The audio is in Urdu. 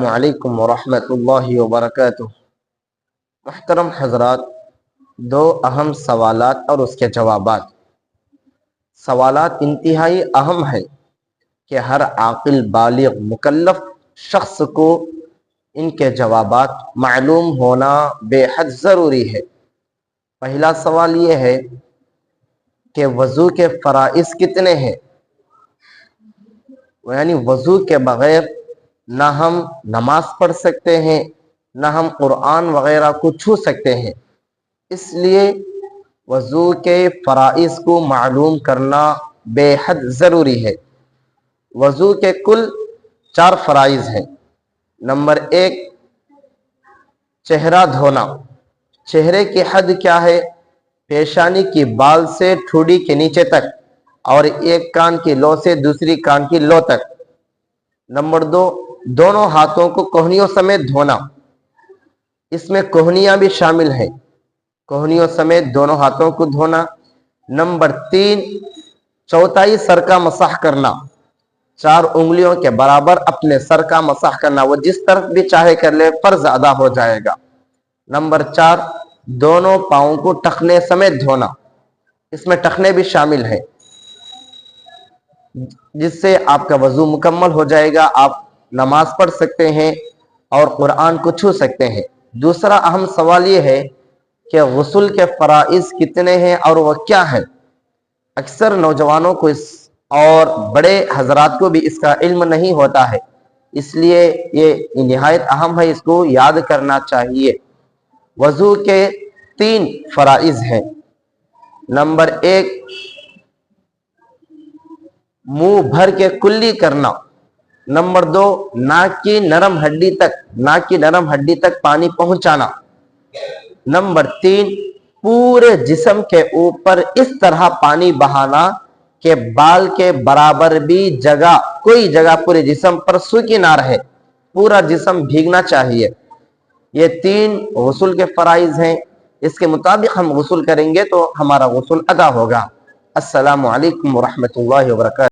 علیکم ورحمۃ اللہ وبرکاتہ۔ محترم حضرات، دو اہم سوالات اور اس کے جوابات۔ سوالات انتہائی اہم ہے کہ ہر عاقل بالغ مکلف شخص کو ان کے جوابات معلوم ہونا بے حد ضروری ہے۔ پہلا سوال یہ ہے کہ وضو کے فرائض کتنے ہیں؟ یعنی وضو کے بغیر نہ ہم نماز پڑھ سکتے ہیں، نہ ہم قرآن وغیرہ کو چھو سکتے ہیں۔ اس لیے وضو کے فرائض کو معلوم کرنا بے حد ضروری ہے۔ وضو کے کل 4 فرائض ہیں۔ نمبر 1، چہرہ دھونا۔ چہرے کی حد کیا ہے؟ پیشانی کی بال سے ٹھوڑی کے نیچے تک، اور ایک کان کی لو سے دوسری کان کی لو تک۔ نمبر 2، دونوں ہاتھوں کو کوہنیوں سمیت دھونا۔ اس میں کوہنیاں بھی شامل ہیں، کوہنیوں سمیت دونوں ہاتھوں کو دھونا۔ نمبر 3، چوتھائی سر کا مسح کرنا۔ 4 انگلیوں کے برابر اپنے سر کا مسح کرنا، وہ جس طرف بھی چاہے کر لے، فرض ادا ہو جائے گا۔ نمبر 4، دونوں پاؤں کو ٹخنے سمیت دھونا۔ اس میں ٹخنے بھی شامل ہیں، جس سے آپ کا وضو مکمل ہو جائے گا، آپ نماز پڑھ سکتے ہیں اور قرآن کو چھو سکتے ہیں۔ دوسرا اہم سوال یہ ہے کہ غسل کے فرائض کتنے ہیں اور وہ کیا ہے؟ اکثر نوجوانوں کو اور بڑے حضرات کو بھی اس کا علم نہیں ہوتا ہے، اس لیے یہ نہایت اہم ہے، اس کو یاد کرنا چاہیے۔ وضو کے 3 فرائض ہیں۔ نمبر 1، منہ بھر کے کلی کرنا۔ نمبر 2، ناک کی نرم ہڈی تک پانی پہنچانا۔ نمبر 3، پورے جسم کے اوپر اس طرح پانی بہانا کہ بال کے برابر بھی کوئی جگہ پورے جسم پر سوکھی نہ رہے، پورا جسم بھیگنا چاہیے۔ یہ 3 غسل کے فرائض ہیں، اس کے مطابق ہم غسل کریں گے تو ہمارا غسل ادا ہوگا۔ السلام علیکم ورحمۃ اللہ وبرکاتہ۔